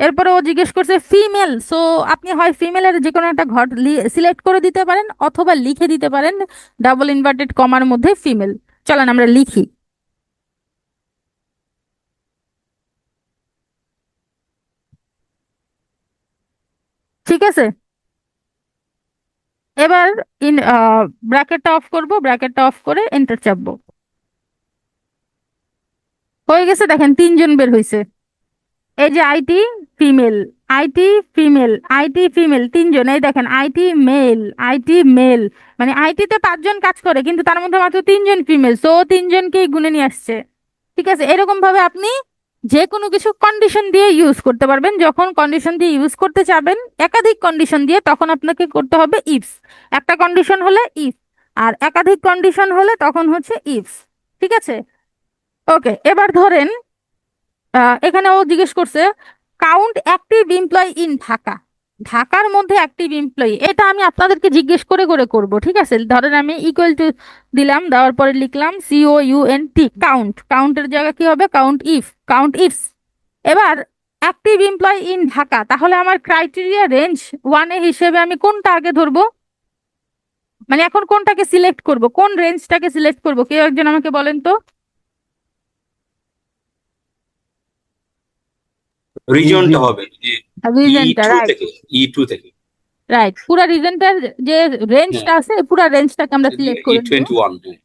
এরপরে ও জিজ্ঞেস করছে ফিমেল, সো আপনি হয় ফিমেলের যে কোনো একটা ঘর সিলেক্ট করে দিতে পারেন অথবা লিখে দিতে পারেন ডাবল ইনভার্টেড কমার মধ্যে ফিমেল। চলেন আমরা লিখি। ঠিক আছে, এবার ইন ব্র্যাকেটটা অফ করব, ব্র্যাকেটটা অফ করে এন্টার চাপবো। হয়ে গেছে, দেখেন 3 জন বের হয়েছে। এই যে IT female, IT female, IT female, 3 জন। এই দেখেন আইটি মেল, আইটি মেল, মানে আইটিতে 5 জন কাজ করে কিন্তু তার মধ্যে মাত্র 3 জন ফিমেল, সো 3 জনকেই গুনে নিয়ে আসছে। ঠিক আছে, এরকম ভাবে আপনি যে কোনো কিছু কন্ডিশন দিয়ে ইউজ করতে পারবেন। যখন কন্ডিশন দিয়ে ইউজ করতে চাবেন একাধিক কন্ডিশন দিয়ে, তখন আপনাকে করতে হবে ইফস। একটা কন্ডিশন হলে ইফ, আর একাধিক কন্ডিশন হলে তখন হচ্ছে ইফস। ঠিক আছে, ওকে। এবার ধরেন এখানে ও জিজ্ঞেস করছে count active employee in Dhaka, ঢাকার মধ্যে অ্যাক্টিভ এমপ্লয়ি। এটা আমি আপনাদেরকে জিজ্ঞেস করে করে করব। ঠিক আছে, ধরেন আমি ইকুয়াল টু দিলাম, দেওয়ার পরে লিখলাম COUNT কাউন্ট, কাউন্টের জায়গা কি হবে কাউন্ট ইফ, কাউন্ট ইফস। এবার অ্যাক্টিভ এমপ্লয়ি ইন ঢাকা, তাহলে আমার ক্রাইটেরিয়া রেঞ্জ 1 হিসেবে আমি কোনটা আগে ধরবো, মানে এখন কোনটাকে সিলেক্ট করব, কোন রেঞ্জটাকে সিলেক্ট করব, কেউ একজন আমাকে বলেন তো। রিজনটা হবে যে রিজনটা, E2 রাইট থেকে, E2 থেকে। রাইট, পুরা রিজনটার যে রেঞ্জটা হ্যাঁ, আছে পুরা রেঞ্জটাকে আমরা সিলেক্ট করে নিব। E21, হ্যাঁ,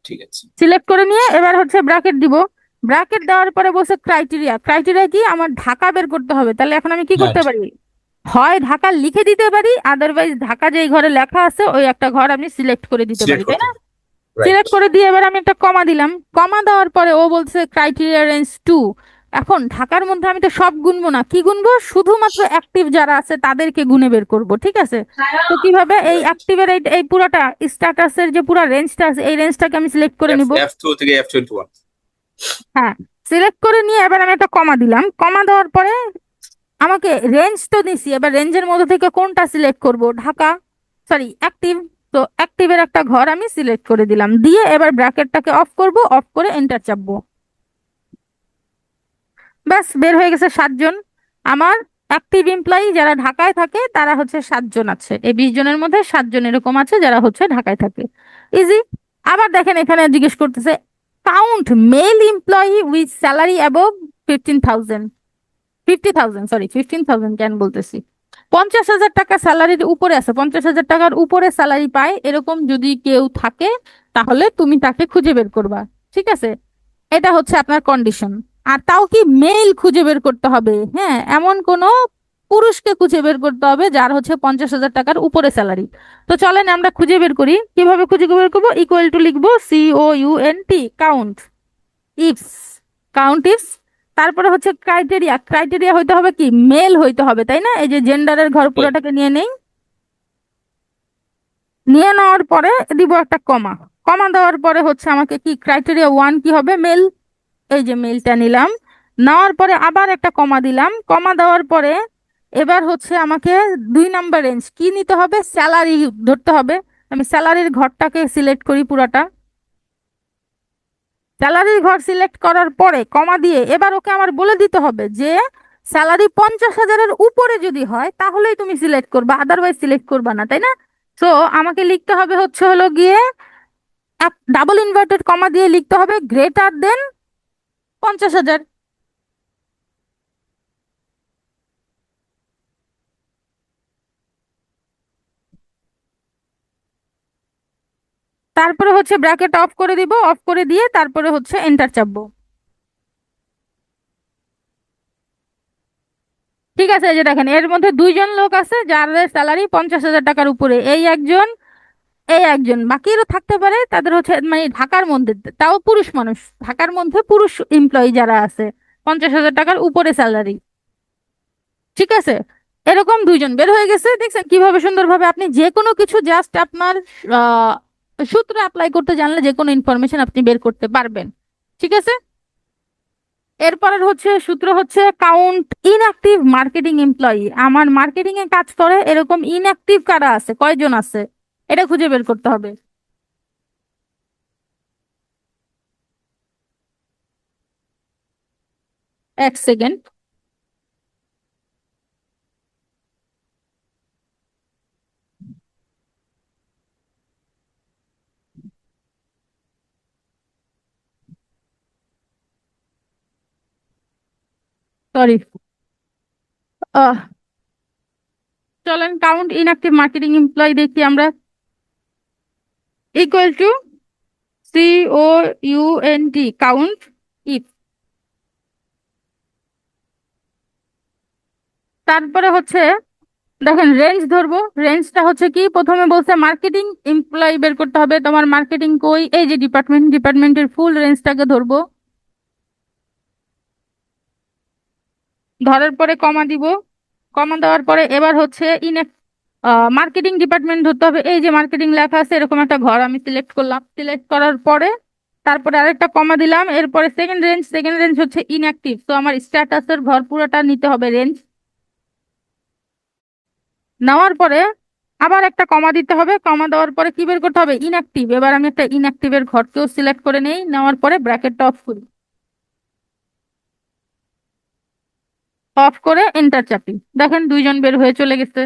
ঠিক আছে। সিলেক্ট করে নিয়ে এবার হচ্ছে ব্র্যাকেট দিব। ব্র্যাকেট দেওয়ার পরে বলছে ক্রাইটেরিয়া, ক্রাইটেরিয়া কি আমার ঢাকা বের করতে হবে। তাহলে এখন আমি কি হ্যাঁ, করতে পারি, হয় ঢাকা লিখে দিতে পারি, আদারওয়াইজ ঢাকা যেই ঘরে লেখা আছে ওই একটা ঘর আমি সিলেক্ট করে দিতে পারি, সিলেক্ট তাই করতে না? হবে, রাইট। সিলেক্ট করে দিয়ে এবার আমি একটা কমা দিলাম। কমা দেওয়ার পরে ও বলছে ক্রাইটেরিয়া রেঞ্জ 2। এখন ঢাকার মধ্যে আমি তো সব গুনবো না, কি গুনবো, শুধুমাত্র অ্যাক্টিভ যারা আছে তাদেরকে গুনে বের করব। ঠিক আছে, তো কিভাবে এই রাইট। অ্যাক্টিভের এই পুরাটা স্ট্যাটাসের যে পুরা রেঞ্জটা আছে এই রেঞ্জটাকে আমি সিলেক্ট করে নিব। F2 থেকে F21। হ্যাঁ, সিলেক্ট করে নিয়ে এবার আমি একটা কমা দিলাম। কমা দেওয়ার পরে আমাকে রেঞ্জ তো দিছি, এবার রেঞ্জের মধ্যে থেকে কোনটা সিলেক্ট করব, ঢাকা, সরি অ্যাক্টিভ। তো অ্যাক্টিভের একটা ঘর আমি সিলেক্ট করে দিলাম, দিয়ে এবার ব্র্যাকেটটাকে অফ করব, অফ করে এন্টার চাপবো। ব্যাস, বের হয়ে গেছে 7 জন। আমার অ্যাক্টিভ এমপ্লয়ি যারা ঢাকায় থাকে তারা হচ্ছে 7 জন আছে, এই 20 জনের মধ্যে 7 জন এরকম আছে যারা হচ্ছে ঢাকায় থাকে। ইজি। আবার দেখেন এখানে জিজ্ঞেস করতেছে count male employee with salary above 15,000, 50,000, sorry 15,000 কেন বলতেছি, 50,000 টাকা স্যালারির উপরে আছে, 50,000 টাকার উপরে স্যালারি পায় এরকম যদি কেউ থাকে তাহলে তুমি তাকে খুঁজে বের করবা। ঠিক আছে, এটা হচ্ছে আপনার কন্ডিশন। আর তাও কি মেল খুঁজে বের করতে হবে, হ্যাঁ, এমন কোন পুরুষকে খুঁজে বের করতে হবে যার হচ্ছে 50,000 টাকার উপরে স্যালারি। তো চলেন আমরা খুঁজে বের করি। কিভাবে খুঁজে বের করবো, ইকুয়াল টু লিখবো COUNT count ifs, count ifs. তারপরে হচ্ছে ক্রাইটেরিয়া, ক্রাইটেরিয়া হইতে হবে কি মেল হইতে হবে, তাই না? এই যে জেন্ডারের ঘর পুরোটাকে নিয়ে নেই, নিয়ে নেওয়ার পরে দিব একটা কমা। কমা দেওয়ার পরে হচ্ছে আমাকে কি ক্রাইটেরিয়া 1 কি হবে মেল, এই যে মেলটা নিলাম। নেওয়ার পরে আবার একটা কমা দিলাম। কমা দেওয়ার পরে এবার হচ্ছে আমাকে 2 নাম্বার রেঞ্জ কি নিতে হবে, স্যালারি ধরতে হবে। আমি স্যালারির ঘরটাকে সিলেক্ট করি পুরাটা। স্যালারির ঘর সিলেক্ট করার পরে কমা দিয়ে এবার ওকে আমার বলে দিতে হবে যে স্যালারি 50,000-এর উপরে যদি হয় তাহলেই তুমি সিলেক্ট করবা, আদারওয়াইজ সিলেক্ট করবা না, তাই না? সো আমাকে লিখতে হবে হচ্ছে হলো গিয়ে ডাবল ইনভার্টেড কমা দিয়ে লিখতে হবে গ্রেটার দেন 50,000। তারপরে হচ্ছে ব্র্যাকেট অফ করে দিব, অফ করে দিয়ে তারপরে হচ্ছে এন্টার চাপবো। ঠিক আছে, এই যে দেখেন এর মধ্যে 2 জন লোক আছে যাদের স্যালারি 50,000 টাকার উপরে, এই একজন, এই একজন, বাকিরও থাকতে পারে তাদের হচ্ছে মানে ঢাকার মধ্যে, তাও পুরুষ মানুষ, ঢাকার মধ্যে পুরুষ এমপ্লয়ি যারা আছে 50,000 টাকার উপরে স্যালারি। ঠিক আছে, এরকম 2 জন বের হয়ে গেছে। দেখছেন কিভাবে সুন্দরভাবে আপনি যে কোনো কিছু জাস্ট আপনার আহ সূত্র অ্যাপ্লাই করতে জানলে যে কোনো ইনফরমেশন আপনি বের করতে পারবেন। ঠিক আছে, এরপরের হচ্ছে সূত্র হচ্ছে কাউন্ট ইনঅ্যাক্টিভ মার্কেটিং এমপ্লয়ি। আমার মার্কেটিং এ কাজ করে এরকম ইনঅ্যাক্টিভ কারা আছে, কয়জন আছে, এটা খুঁজে বের করতে হবে। এক সেকেন্ড। সরি। চলেন কাউন্ট ইনঅ্যাক্টিভ মার্কেটিং এমপ্লয় দেখি আমরা। Equal to COUNT, count if. তারপরে হচ্ছে দেখেন রেঞ্জ ধরবো। রেঞ্জটা হচ্ছে কি, প্রথমে বলছে মার্কেটিং এমপ্লয় বের করতে হবে। তোমার মার্কেটিং কই, এই যে ডিপার্টমেন্টের ফুল রেঞ্জটাকে ধরবো। ধরার পরে কমা দিব। কমা দেওয়ার পরে এবার হচ্ছে মার্কেটিং ডিপার্টমেন্ট ধরতে হবে। এই যে মার্কেটিং লেখা আছে এরকম একটা ঘর আমি সিলেক্ট করলাম। সিলেক্ট করার পরে তারপরে আরেকটা কমা দিলাম। এরপরে সেকেন্ড রেঞ্জ হচ্ছে ইনঅ্যাক্টিভ, তো আমার স্ট্যাটাসের ঘর পুরোটা নিতে হবে রেঞ্জ। নেওয়ার পরে আবার একটা কমা দিতে হবে। কমা দেওয়ার পরে কি বের করতে হবে, ইনঅ্যাক্টিভ। এবার আমি একটা ইনঅ্যাক্টিভের ঘরকেও সিলেক্ট করে নেই। নেওয়ার পরে ব্র্যাকেটটা অফ করি। অফ করে এন্টার চাপি। দেখেন দুইজন বের হয়ে চলে গেছে।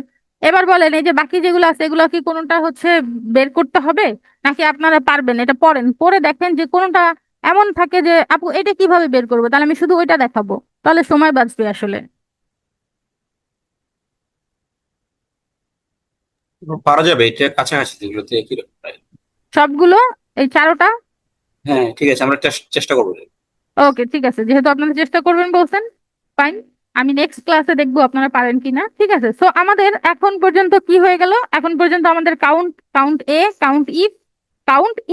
এবার বলেন এই যে বাকি যেগুলো আছে এগুলো কি কোনোটা হচ্ছে বের করতে হবে, নাকি আপনারা পারবেন? এটা পড়েন, পরে দেখেন যে কোনোটা এমন থাকে যে আপু এটা কিভাবে বের করবো, তাহলে আমি শুধু ওইটা দেখাবো, তাহলে সময় বাঁচবে আসলে। পারা যাবে, এটা কাছাকাছি যেগুলোতে একই রকম প্রায়। সবগুলো, এই 4টা। হ্যাঁ ঠিক আছে, আমরা চেষ্টা করবো। ওকে ঠিক আছে, যেহেতু আপনারা চেষ্টা করবেন বলছেন, ফাইন। আমি নেক্সট ক্লাসে দেখবো আপনারা পারেন কিনা। ঠিক আছে, সো আমাদের এখন পর্যন্ত কি হয়ে গেল, এখন পর্যন্ত আমাদের কাউন্ট, কাউন্ট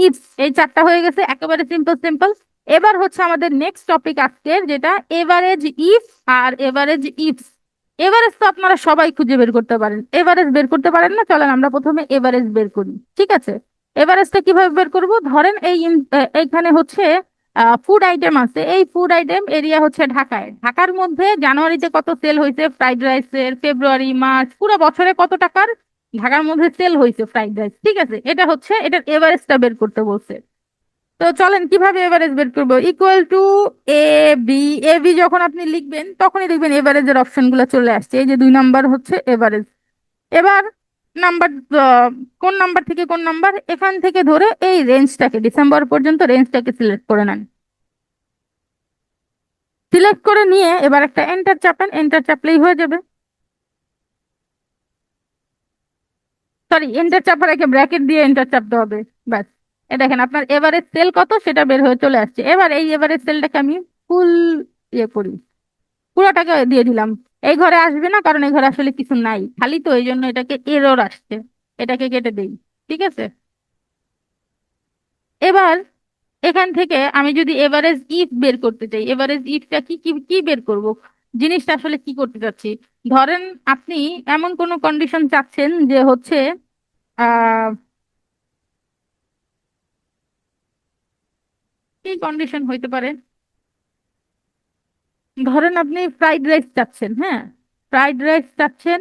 ইফ এই 4টা হয়ে গেছে, একেবারে সিম্পল সিম্পল। এবার হচ্ছে আমাদের নেক্সট টপিক আজকের, যেটা এভারেজ ইফ আর এভারেজ ইফস। এভারেজ তো আপনারা সবাই খুঁজে বের করতে পারেন, এভারেজ বের করতে পারেন না? চলেন আমরা প্রথমে এভারেজ বের করি। ঠিক আছে, এভারেজটা কিভাবে বের করব, ধরেন এইখানে হচ্ছে ফুড আইটেম আছে। এই ফুড আইটেম এরিয়া হচ্ছে ঢাকায়। ঢাকার মধ্যে জানুয়ারিতে কত সেল হয়েছে ফ্রাইড রাইসের, ফেব্রুয়ারি মার্চ পুরো বছরে কত টাকার ঢাকার মধ্যে সেল হয়েছে ফ্রাইড রাইস। ঠিক আছে, এটা হচ্ছে এটার এভারেজটা বের করতে বলছে। তো চলেন কিভাবে এভারেজ বের করবো, equal to A B. A B যখন আপনি লিখবেন তখনই দেখবেন এভারেজের অপশন গুলো চলে আসছে। এই যে 2 নাম্বার হচ্ছে এভারেজ। এবার নাম্বার, কোন নাম্বার থেকে কোন নাম্বার, এখান থেকে ধরে এই রেঞ্জটাকে ডিসেম্বর পর্যন্ত রেঞ্জটাকে সিলেক্ট করে নেন। সিলেক্ট করে নিয়ে এবার একটা এন্টার চাপেন, এন্টার চাপলেই হয়ে যাবে। সরি, এন্টার চাপার আগে ব্র্যাকেট দিয়ে এন্টার চাপতে হবে। ব্যাস, এ দেখেন আপনার এভারেজ সেল কত সেটা বের হয়ে চলে আসছে। এবার এই এভারেজ সেলটাকে আমি ফুল ইয়ে করি, পুরোটাকে দিয়ে দিলাম। এই ঘরে আসবে না, কারণ এই ঘরে আসলে কিছু নাই, খালি তো, এই জন্য এটাকে এরর আসছে। এটাকে কেটে দেই। ঠিক আছে, এবার এখান থেকে আমি যদি এভারেজ ইফ বের করতে চাই, এভারেজ ইফটা কি কি কি বের করব, জিনিসটা আসলে কি করতে চাচ্ছি। ধরেন আপনি এমন কোন কন্ডিশন চাচ্ছেন যে হচ্ছে আহ কি কন্ডিশন হইতে পারে, ধরেন আপনি ফ্রাইড রাইস চাচ্ছেন। হ্যাঁ, ফ্রাইড রাইস চাচ্ছেন,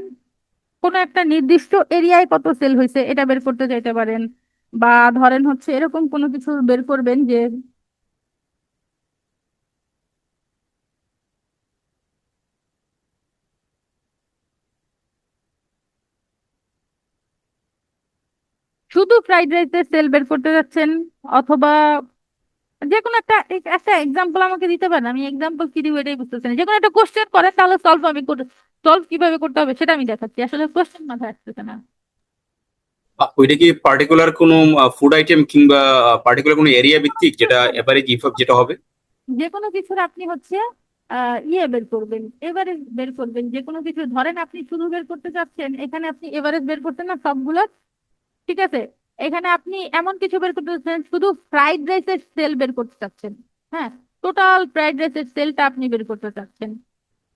কোনো একটা নির্দিষ্ট এরিয়ায় কত সেল হয়েছে এটা বের করতে চাইতে পারেন। বা ধরেন হচ্ছে এরকম কোনো কিছু বের করবেন যে শুধু ফ্রাইড রাইসের সেল বের করতে যাচ্ছেন, অথবা যে কোনো একটা একটা এক্সাম্পল আমাকে দিতে পারেন। আমি এক্সাম্পল কি দিব এটাই বুঝতেছি না। যে কোনো একটা কোশ্চেন করেন, তাহলে সলভ কিভাবে করতে হবে সেটা আমি দেখাচ্ছি, আসলে কোশ্চেন মাথায় আসতেছে না। ওইটা কি পার্টিকুলার কোনো ফুড আইটেম কিংবা পার্টিকুলার কোনো এরিয়া ভিত্তিক, যেটা এভারেজ ইফেক্ট যেটা হবে? যে কোনো কিছুর আপনি হচ্ছে ইয়ে বের করবেন, এভারেজ বের করবেন। যে কোনো কিছু ধরেন আপনি শুধু বের করতে চাচ্ছেন, এখানে আপনি এভারেজ বের করতেন না সবগুলো। ঠিক আছে, এখানে আপনি এমন কিছু বের করতে চাচ্ছেন, শুধু ফ্রাইড রাইসের সেল বের করতে চাচ্ছেন। হ্যাঁ, টোটাল ফ্রাইড রাইসের সেলটা আপনি বের করতে চাচ্ছেন।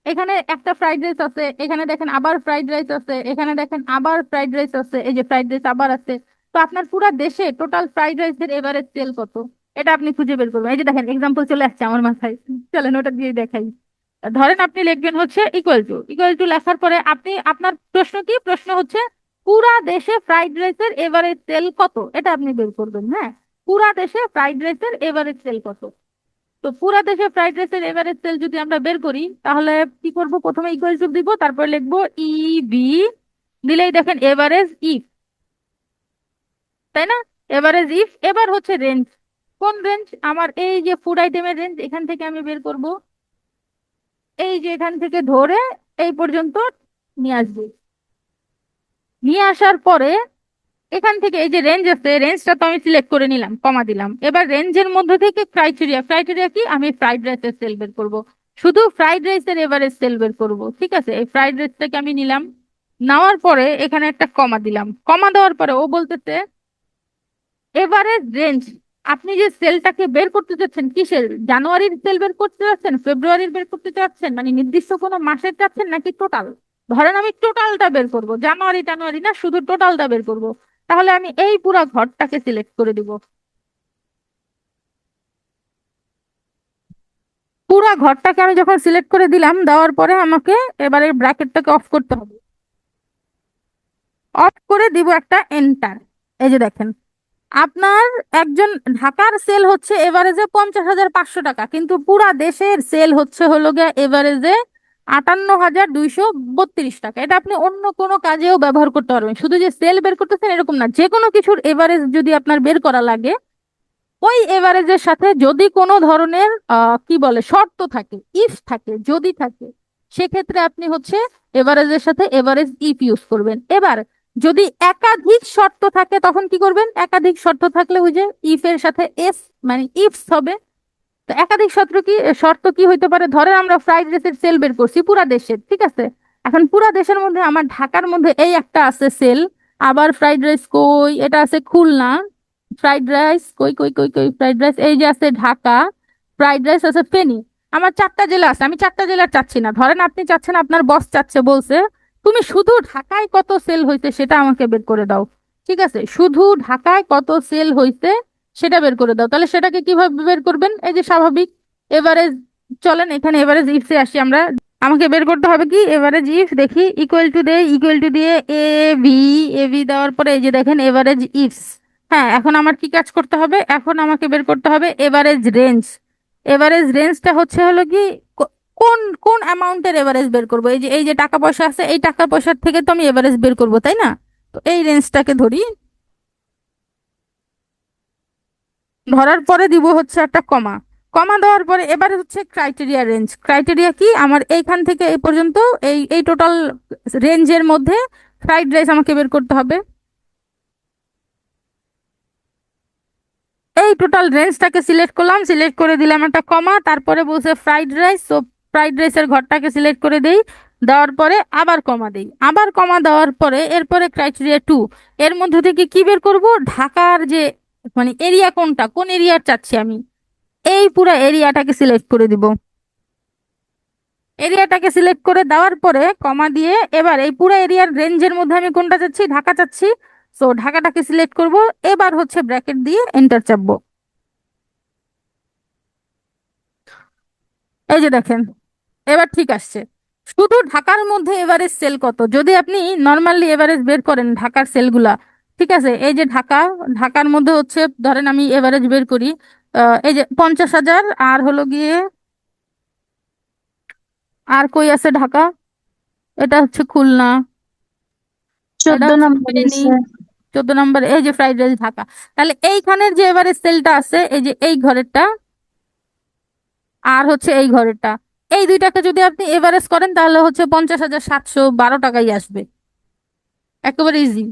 এখানে একটা ফ্রাইড রাইস আছে, এখানে দেখেন আবার ফ্রাইড রাইস আছে, এখানে দেখেন আবার ফ্রাইড রাইস আছে, এই যে ফ্রাইড রাইস আবার আছে। তো আপনার পুরো দেশে টোটাল ফ্রাইড রাইসের এভারেজ সেল কত, এটা আপনি খুঁজে বের করবেন। এই যে দেখেন এক্সাম্পল চলে আসছে আমার মাথায়, চলেন ওটা দিয়ে দেখাই। ধরেন আপনি লিখবেন হচ্ছে ইকুয়াল টু লেখার পরে আপনি, আপনার প্রশ্ন কি, প্রশ্ন হচ্ছে পুরা দেশে ফ্রাইড রাইসের এভারেজ সেল কত, এটা আপনি বের করবেন। হ্যাঁ, পুরা দেশে ফ্রাইড রাইসের এভারেজ সেল কত। তো পুরা দেশে ফ্রাইড রাইসের এভারেজ সেল যদি আমরা বের করি তাহলে কি করব, প্রথমে ইকুয়াল টু দিব, তারপর লিখবো বি, দিলেই দেখেন এভারেজ ইফ, তাই না? এভারেজ ইফ, এবার হচ্ছে রেঞ্জ। কোন রেঞ্জ? আমার এই যে ফুড আইটেমের রেঞ্জ, এখান থেকে আমি বের করব, এই যে এখান থেকে ধরে এই পর্যন্ত নিয়ে আসবো। নিয়ে আসার পরে এখান থেকে এই যে রেঞ্জ আছে, রেঞ্জটা তো আমি সিলেক্ট করে নিলাম, কমা দিলাম। এবার রেঞ্জের মধ্যে থেকে ক্রাইটেরিয়া, ক্রাইটেরিয়া কি, আমি ফ্রাইড রাইসের সেল বের করব, শুধু ফ্রাইড রাইসের এভারেজ সেল বের করব। ঠিক আছে, এই ফ্রাইড রাইসটাকে আমি নিলাম, নেওয়ার পরে এখানে একটা কমা দিলাম। কমা দেওয়ার পরে ও বলতেছে এভারেজ রেঞ্জ, আপনি যে সেলটাকে বের করতে চাচ্ছেন, কিসের, জানুয়ারির সেল বের করতে চাচ্ছেন, ফেব্রুয়ারির বের করতে চাচ্ছেন, মানে নির্দিষ্ট কোনো মাসের চাচ্ছেন নাকি টোটাল? ধরেন আমি টোটালটা বের করব, জানুয়ারি টানুয়ারি না, শুধু টোটালটা বের করব। তাহলে আমি এই পুরা ঘরটাকে সিলেক্ট করে দিব। পুরা ঘরটাকে আমি যখন সিলেক্ট করে দিলাম, দেওয়ার পরে আমাকে এবারে ব্র্যাকেটটাকে অফ করতে হবে। অফ করে দিব একটা এন্টার। এই যে দেখেন, আপনার একজন ঢাকার সেল হচ্ছে এভারেজে 50,500 টাকা, কিন্তু পুরা দেশের সেল হচ্ছে হলো গিয়ে এভারেজে 58,232 টাকা। এটা আপনি অন্য কোনো কাজেও ব্যবহার করতে পারবেন, শুধু যে সেল বের করতেছেন এরকম না, যে কোনো কিছুর এভারেজ যদি আপনার বের করা লাগে, ওই এভারেজের সাথে যদি কোনো ধরনের কি বলে শর্ত থাকে, ইফ থাকে, যদি থাকে, সেক্ষেত্রে আপনি হচ্ছে এভারেজের সাথে এভারেজ ইফ ইউজ করবেন। এবার যদি একাধিক শর্ত থাকে তখন কি করবেন? একাধিক শর্ত থাকলে ওই যে ইফ এর সাথে এস, মানে ইফস হবে। তো একাধিক শর্ত কি হইতে পারে? ধরেন আমরা ফ্রাইড রাইসের সেল বের করছি পুরা দেশের, ঠিক আছে? এখন পুরা দেশের মধ্যে আমার ঢাকার মধ্যে এই একটা আছে সেল, আবার ফ্রাইড রাইস কই, এটা আছে খুলনা, ফ্রাইড রাইস কই কই কই কই ফ্রাইড রাইস এই যে আছে ঢাকা, ফ্রাইড রাইস আছে ফেনী। আমার 4টা জেলা আছে, আমি 4টা জেলার চাচ্ছি না। ধরেন আপনি চাচ্ছেন, আপনার বস চাচ্ছে, বলছে তুমি শুধু ঢাকায় কত সেল হইতে সেটা আমাকে বের করে দাও। ঠিক আছে, শুধু ঢাকায় কত সেল হইতে সেটা বের করে দাও। তাহলে সেটাকে কিভাবে বের করবেন? এই যে স্বাভাবিক এভারেজ, চলেন এখানে এভারেজ ইফসে আসি আমরা। আমাকে বের করতে হবে কি, এভারেজ ইফ, দেখি ইকুয়াল টু দে, ইকুয়াল টু দিয়ে এ ভি দেওয়ার পরে এই যে দেখেন এভারেজ ইফস। হ্যাঁ, এখন আমার কি কাজ করতে হবে? এখন আমাকে বের করতে হবে এভারেজ রেঞ্জ। এভারেজ রেঞ্জটা হচ্ছে হলো কি, কো- কোন কোন অ্যামাউন্টের এভারেজ বের করবো? এই যে টাকা পয়সা আছে, এই টাকা পয়সার থেকে তো আমি এভারেজ বের করবো, তাই না? তো এই রেঞ্জটাকে ধরি, ধরার পরে দিব হচ্ছে একটা কমা। কমা দেওয়ার পরে এবারে হচ্ছে ক্রাইটেরিয়া রেঞ্জ। ক্রাইটেরিয়া কি, আমার এইখান থেকে এই পর্যন্ত এই এই টোটাল রেঞ্জের মধ্যে ফ্রাইড রাইস আমাকে বের করতে হবে। এই টোটাল রেঞ্জটাকে সিলেক্ট করলাম, সিলেক্ট করে দিলাম একটা কমা, তারপরে বলছে ফ্রাইড রাইস, তো ফ্রাইড রাইসের ঘরটাকে সিলেক্ট করে দেই, দেওয়ার পরে আবার কমা দেই, আবার কমা দেওয়ার পরে এরপরে ক্রাইটেরিয়া 2, এর মধ্যে থেকে কি বের করব? ঢাকার যে মানে এরিয়া কোনটা, কোন এরিয়ার চাচ্ছি আমি, এই পুরো এরিয়াটাকে সিলেক্ট করে দিব। এরিয়াটাকে সিলেক্ট করে দেওয়ার পরে কমা দিয়ে এবার এই পুরো এরিয়ার রেঞ্জের মধ্যে আমি কোনটা চাচ্ছি? ঢাকা চাচ্ছি। সো ঢাকাটাকে সিলেক্ট করব, এবার হচ্ছে ব্র্যাকেট দিয়ে এন্টার চাপবো। এই যে দেখেন, এবার ঠিক আসছে। শুধু ঢাকার মধ্যে এভারেজ সেল কত, যদি আপনি নর্মালি এভারেজ বের করেন ঢাকার সেলগুলা, ঠিক আছে, এই যে ঢাকা, ঢাকার মধ্যে হচ্ছে ধরেন আমি এভারেজ বের করি, এই যে 50,000, আর হলো গিয়ে আর কই আছে ঢাকা, এটা হচ্ছে খুলনা, এটা 14 হচ্ছে নম্বর ফেনী, আছে। 14 নম্বর এই যে ফ্রাইড রাইস ঢাকা। তাহলে এইখানের যে এভারেজ সেলটা আছে, এই যে এই ঘরেরটা আর হচ্ছে এই ঘরেরটা, এই দুইটাকে যদি আপনি এভারেজ করেন তাহলে হচ্ছে 50,712 টাকাই আসবে, একেবারে ইজি।